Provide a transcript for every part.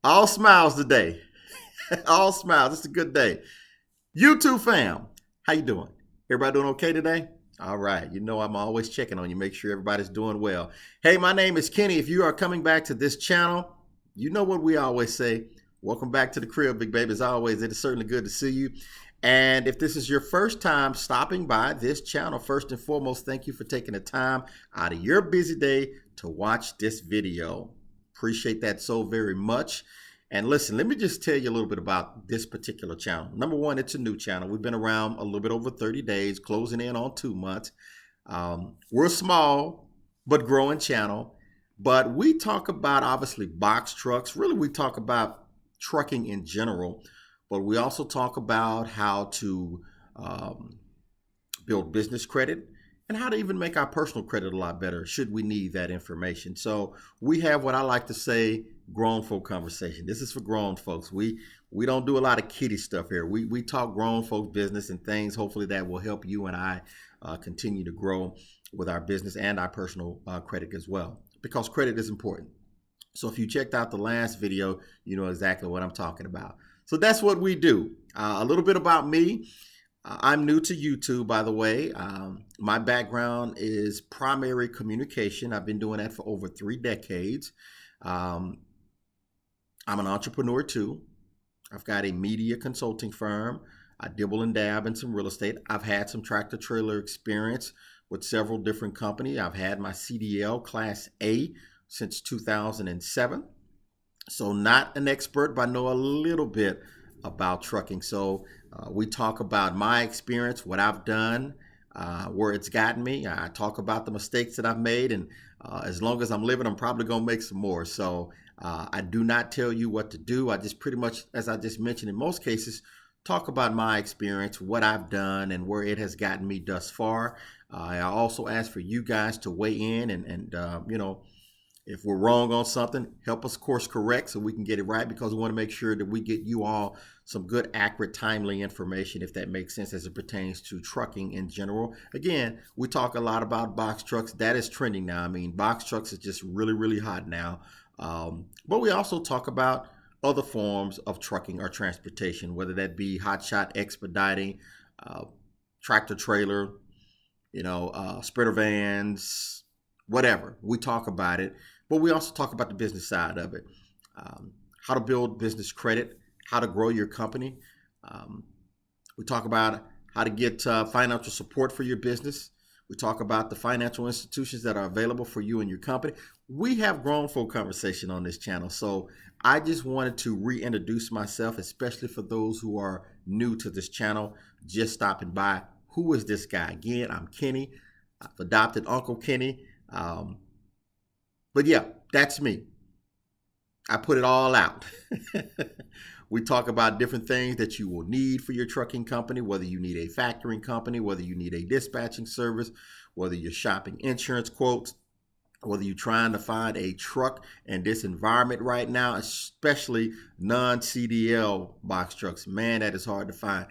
All smiles today. All smiles. It's a good day. YouTube fam, how you doing? Everybody doing okay today? All right. You know I'm always checking on you, make sure everybody's doing well. Hey, my name is Kenny. If you are coming back to this channel, you know what we always say. Welcome back to the crib, big baby. As always, it is certainly good to see you. And if this is your first time stopping by this channel, first and foremost, thank you for taking the time out of your busy day to watch this video. Appreciate that so very much. And listen, let me just tell you a little bit about this particular channel. Number one, it's a new channel. We've been around a little bit over 30 days, closing in on 2 months. We're a small but growing channel, but we talk about obviously box trucks. Really, we talk about trucking in general, but we also talk about how to um, build business credit and how to even make our personal credit a lot better should we need that information. So we have what I like to say grown folk conversation. This is for grown folks. We don't do a lot of kiddie stuff here. We talk grown folk business and things hopefully that will help you and I continue to grow with our business and our personal credit as well, because credit is important. So if you checked out the last video, you know exactly what I'm talking about. So that's what we do. A little bit about me. I'm new to YouTube, by the way. My background is primary communication. I've been doing that for over 3 decades. Um, I'm an entrepreneur too. I've got a media consulting firm. I dibble and dab in some real estate. I've had some tractor trailer experience with several different companies. I've had my CDL Class A since 2007. So not an expert, but I know a little bit about trucking. So we talk about my experience, what I've done, where it's gotten me. I talk about the mistakes that I've made, and as long as I'm living, I'm probably gonna make some more. So I do not tell you what to do. I just pretty much, as I just mentioned, in most cases, talk about my experience, what I've done, and where it has gotten me thus far. I also ask for you guys to weigh in and you know, if we're wrong on something, help us course correct so we can get it right, because we want to make sure that we get you all some good, accurate, timely information, if that makes sense, as it pertains to trucking in general. Again, we talk a lot about box trucks. That is trending now. I mean, box trucks is just really, really hot now. But we also talk about other forms of trucking or transportation, whether that be hotshot expediting, uh, tractor trailer, spreader vans, whatever. We talk about it, but we also talk about the business side of it. How to build business credit, how to grow your company. Um, we talk about how to get financial support for your business. We talk about the financial institutions that are available for you and your company. We have grown folk conversation on this channel. So I just wanted to reintroduce myself, especially for those who are new to this channel, just stopping by. Who is this guy? Again, I'm Kenny. I've adopted Uncle Kenny. Um, but yeah, that's me. I put it all out. We talk about different things that you will need for your trucking company, whether you need a factoring company, whether you need a dispatching service, whether you're shopping insurance quotes, whether you're trying to find a truck in this environment right now, especially non-CDL box trucks. Man, that is hard to find.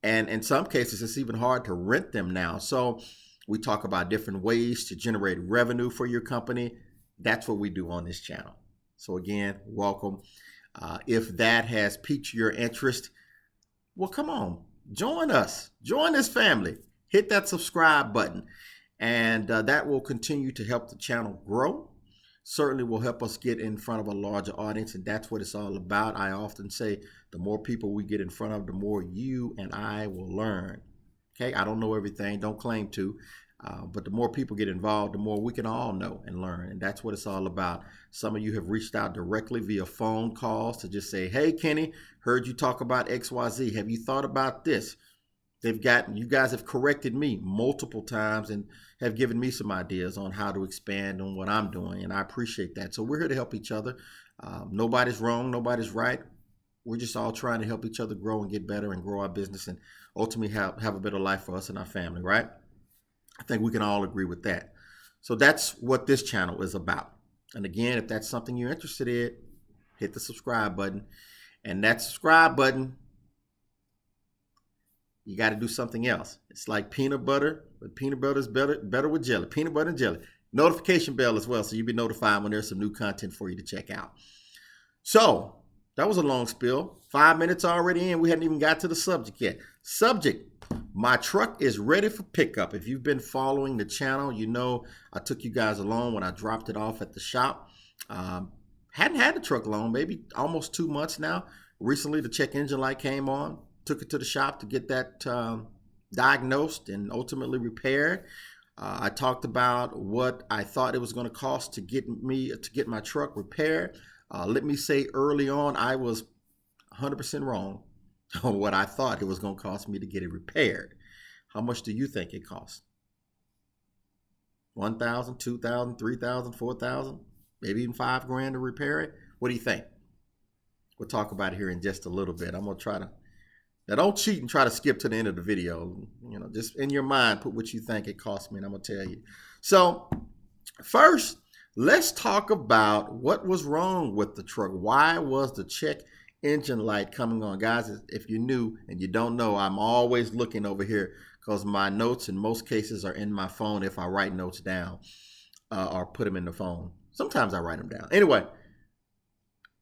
And in some cases, it's even hard to rent them now. So we talk about different ways to generate revenue for your company. That's what we do on this channel. So again, welcome. If that has piqued your interest, well, come on, join us. Join this family. Hit that subscribe button, and that will continue to help the channel grow. Certainly will help us get in front of a larger audience, and that's what it's all about. I often say the more people we get in front of, the more you and I will learn. Okay, I don't know everything, don't claim to, but the more people get involved, the more we can all know and learn. And that's what it's all about. Some of you have reached out directly via phone calls to just say, hey, Kenny, heard you talk about XYZ. Have you thought about this? You guys have corrected me multiple times and have given me some ideas on how to expand on what I'm doing. And I appreciate that. So we're here to help each other. Nobody's wrong. Nobody's right. We're just all trying to help each other grow and get better and grow our business and ultimately have a better life for us and our family, right? I think we can all agree with that. So that's what this channel is about. And again, if that's something you're interested in, hit the subscribe button. And that subscribe button, you got to do something else. It's like peanut butter, but peanut butter is better with jelly. Peanut butter and jelly. Notification bell as well, so you'll be notified when there's some new content for you to check out. So That was a long spill. 5 minutes already in. We hadn't even got to the subject yet. Subject. My truck is ready for pickup. If you've been following the channel, you know I took you guys along when I dropped it off at the shop. Hadn't had the truck long, maybe almost 2 months now. Recently, the check engine light came on. Took it to the shop to get that diagnosed and ultimately repaired. I talked about what I thought it was going to cost to get my truck repaired. Let me say early on, I was 100% wrong on what I thought it was going to cost me to get it repaired. How much do you think it cost? 1,000, 2,000, 3,000, 4,000, maybe even $5,000 to repair it? What do you think? We'll talk about it here in just a little bit. I'm going to try to, now don't cheat and try to skip to the end of the video. You know, just in your mind, put what you think it cost me and I'm going to tell you. So first, let's talk about what was wrong with the truck. Why was the check engine light coming on? Guys, if you're new and you don't know, I'm always looking over here because my notes in most cases are in my phone if I write notes down or put them in the phone. Sometimes I write them down. Anyway,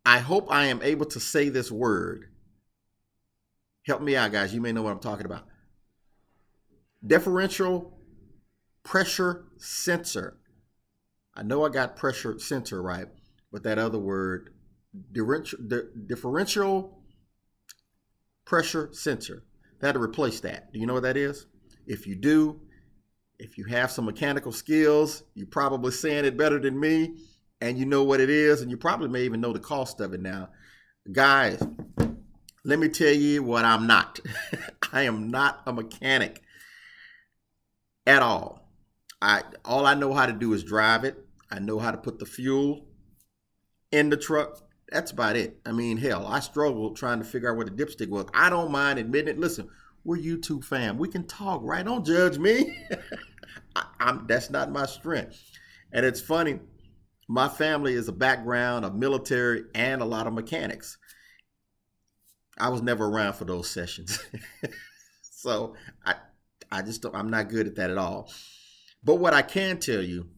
I hope I am able to say this word. Help me out, guys. You may know what I'm talking about. Differential pressure sensor. I know I got pressure sensor right, but that other word, differential pressure sensor, they had to replace that. Do you know what that is? If you do, if you have some mechanical skills, you're probably saying it better than me, and you know what it is, and you probably may even know the cost of it now. Guys, let me tell you what I'm not. I am not a mechanic at all. All I know how to do is drive it. I know how to put the fuel in the truck. That's about it. I mean, hell, I struggled trying to figure out where the dipstick was. I don't mind admitting it. Listen, we're YouTube fam. We can talk, right? Don't judge me. That's not my strength. And it's funny. My family is a background of military and a lot of mechanics. I was never around for those sessions. So I'm not good at that at all. But what I can tell you,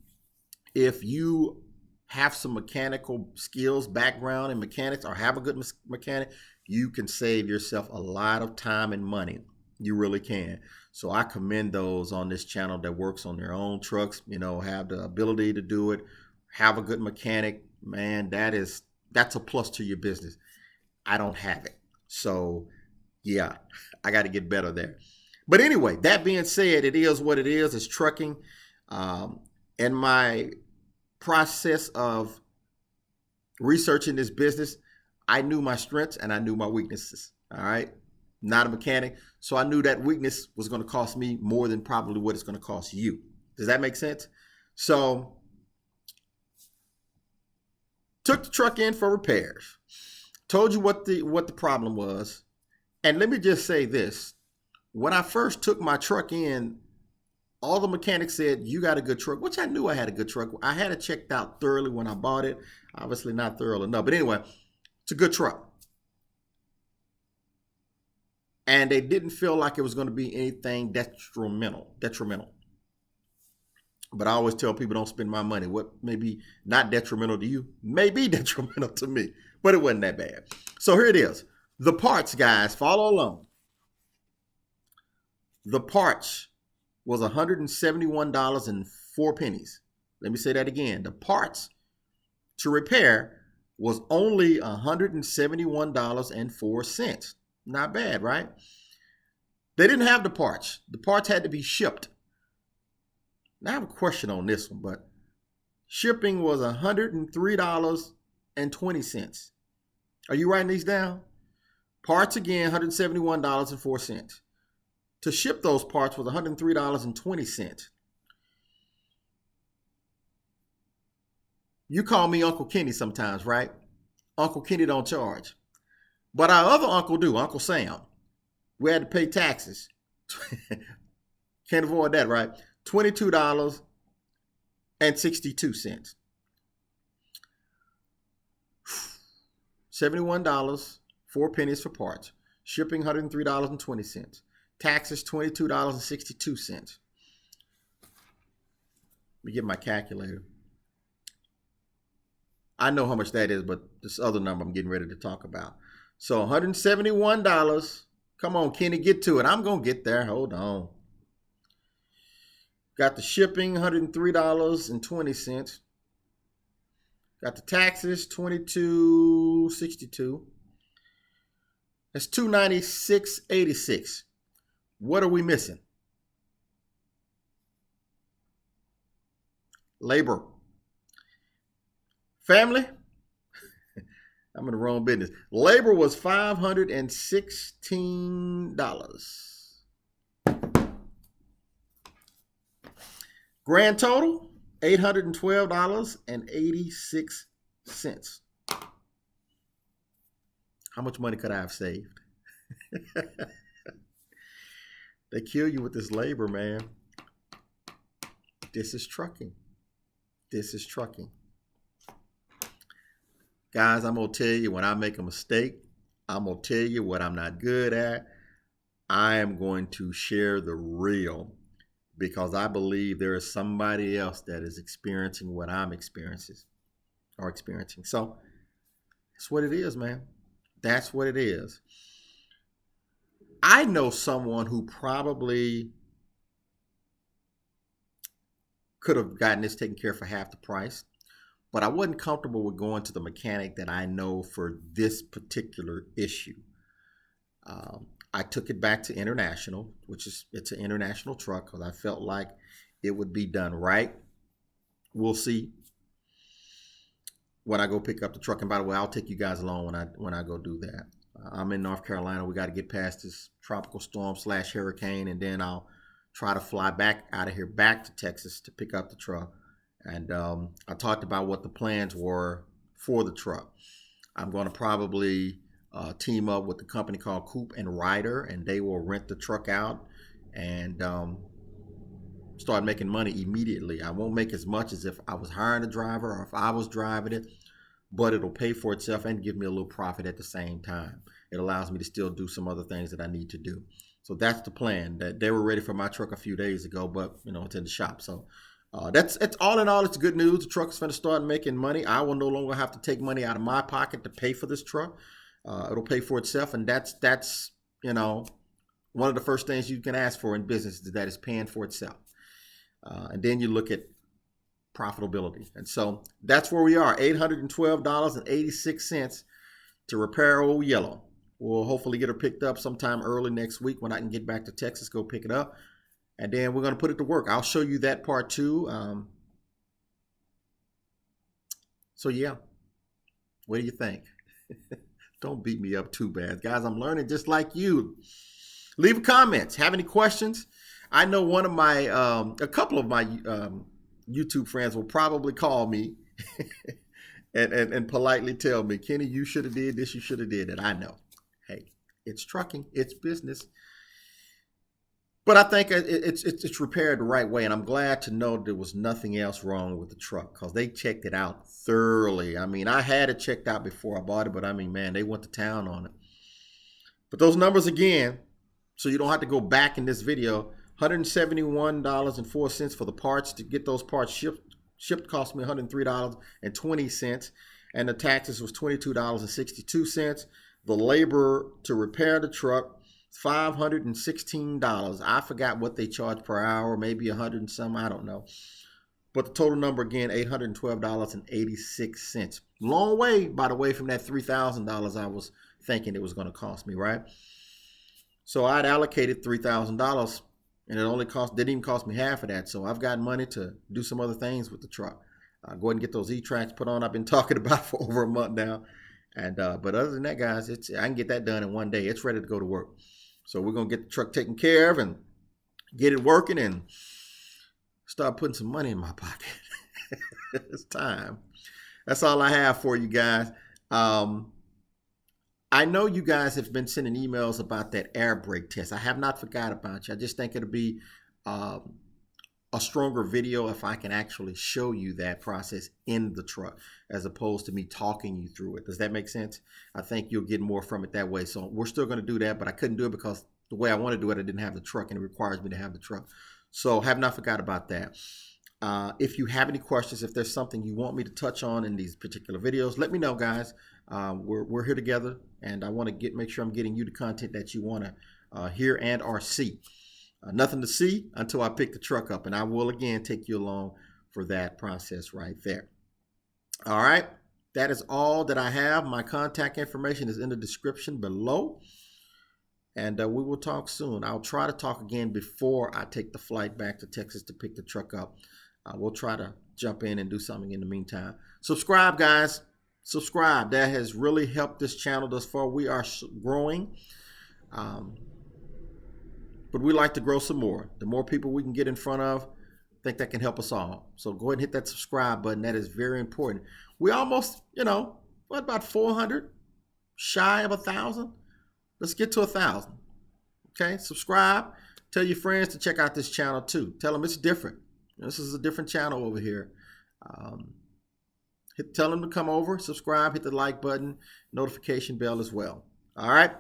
if you have some mechanical skills, background in mechanics, or have a good mechanic, you can save yourself a lot of time and money. You really can. So I commend those on this channel that works on their own trucks, you know, have the ability to do it, have a good mechanic. Man, that's a plus to your business. I don't have it. So yeah, I got to get better there. But anyway, that being said, it is what it is. It's trucking. In my process of researching this business, I knew my strengths and I knew my weaknesses. All right. Not a mechanic. So I knew that weakness was going to cost me more than probably what it's going to cost you. Does that make sense? So took the truck in for repairs. Told you what the problem was. And let me just say this. When I first took my truck in, all the mechanics said, you got a good truck, which I knew I had a good truck. I had it checked out thoroughly when I bought it. Obviously not thorough enough. But anyway, it's a good truck. And they didn't feel like it was going to be anything detrimental. But I always tell people don't spend my money. What may be not detrimental to you may be detrimental to me. But it wasn't that bad. So here it is. The parts, guys, follow along. The parts was $171.04. Let me say that again. The parts to repair was only $171.04. Not bad, right? They didn't have the parts. The parts had to be shipped. Now I have a question on this one, but shipping was $103.20. Are you writing these down? Parts again, $171.04. To ship those parts was $103.20. You call me Uncle Kenny sometimes, right? Uncle Kenny don't charge. But our other uncle do, Uncle Sam. We had to pay taxes. Can't avoid that, right? $22.62. $71, 4 pennies for parts. Shipping $103.20. Taxes $22.62. Let me get my calculator. I know how much that is, but this other number I'm getting ready to talk about. So $171. Come on, Kenny, get to it. I'm going to get there. Hold on. Got the shipping, $103.20. Got the taxes, $22.62. That's $296.86. What are we missing? Labor. Family, I'm in the wrong business. Labor was $516. Grand total, $812.86. How much money could I have saved? They kill you with this labor, man. This is trucking. This is trucking. Guys, I'm going to tell you when I make a mistake, I'm going to tell you what I'm not good at. I am going to share the real because I believe there is somebody else that is experiencing what I'm experiencing. So that's what it is, man. That's what it is. I know someone who probably could have gotten this taken care of for half the price, but I wasn't comfortable with going to the mechanic that I know for this particular issue. I took it back to International, it's an international truck, because I felt like it would be done right. We'll see when I go pick up the truck. And by the way, I'll take you guys along when I go do that. I'm in North Carolina. We got to get past this tropical storm / hurricane, and then I'll try to fly back out of here back to Texas to pick up the truck. And I talked about what the plans were for the truck. I'm going to probably team up with the company called Coop and Ryder, and they will rent the truck out and start making money immediately. I won't make as much as if I was hiring a driver or if I was driving it, but it'll pay for itself and give me a little profit at the same time. It allows me to still do some other things that I need to do. So that's the plan. That they were ready for my truck a few days ago, but it's in the shop. So it's all in all, it's good news. The truck is going to start making money. I will no longer have to take money out of my pocket to pay for this truck. It'll pay for itself, and that's one of the first things you can ask for in business, is that it's paying for itself. And then you look at profitability. And so that's where we are, $812.86 to repair old Yellow. We'll hopefully get her picked up sometime early next week when I can get back to Texas, go pick it up. And then we're going to put it to work. I'll show you that part too. So yeah, what do you think? Don't beat me up too bad. Guys, I'm learning just like you. Leave comments. Have any questions? I know one of my, a couple of my YouTube friends will probably call me and politely tell me, Kenny, you should have did this, you should have did it. I know. Hey, it's trucking, it's business. But I think it's repaired the right way, and I'm glad to know there was nothing else wrong with the truck because they checked it out thoroughly. I mean, I had it checked out before I bought it, but I mean, man, they went to town on it. But those numbers again, so you don't have to go back in this video, $171.04 for the parts. To get those parts shipped cost me $103.20, and the taxes was $22.62. The labor to repair the truck, $516. I forgot what they charge per hour, maybe 100 and some, I don't know. But the total number again, $812.86. Long way, by the way, from that $3,000 I was thinking it was going to cost me, right? So I'd allocated $3,000, and it didn't even cost me half of that. So I've got money to do some other things with the truck. Go ahead and get those E-Tracks put on. I've been talking about for over a month now. And but other than that, guys, I can get that done in one day. It's ready to go to work. So we're going to get the truck taken care of and get it working and start putting some money in my pocket. It's time. That's all I have for you guys. I know you guys have been sending emails about that air brake test. I have not forgot about you. I just think it'll be a stronger video if I can actually show you that process in the truck as opposed to me talking you through it. Does that make sense? I think you'll get more from it that way. So we're still going to do that, but I couldn't do it because the way I want to do it, I didn't have the truck, and it requires me to have the truck. So have not forgot about that. If you have any questions, if there's something you want me to touch on in these particular videos, let me know, guys. We're here together, and I want to make sure I'm getting you the content that you want to hear and or see. Nothing to see until I pick the truck up, and I will again take you along for that process right there. All right, that is all that I have. My contact information is in the description below, and we will talk soon. I'll try to talk again before I take the flight back to Texas to pick the truck up. We'll try to jump in and do something in the meantime. Subscribe, guys. Subscribe. That has really helped this channel thus far. We are growing, but we like to grow some more. The more people we can get in front of, I think that can help us all. So go ahead and hit that subscribe button. That is very important. We almost, what, about 400? Shy of 1,000? Let's get to 1,000. Okay, subscribe. Tell your friends to check out this channel too. Tell them it's different. This is a different channel over here. Tell them to come over, subscribe, hit the like button, notification bell as well. All right.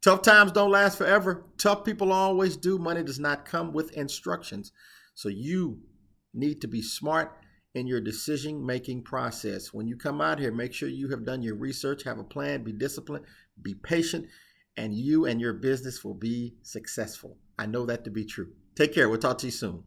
Tough times don't last forever. Tough people always do. Money does not come with instructions. So you need to be smart in your decision-making process. When you come out here, make sure you have done your research, have a plan, be disciplined, be patient, and you and your business will be successful. I know that to be true. Take care. We'll talk to you soon.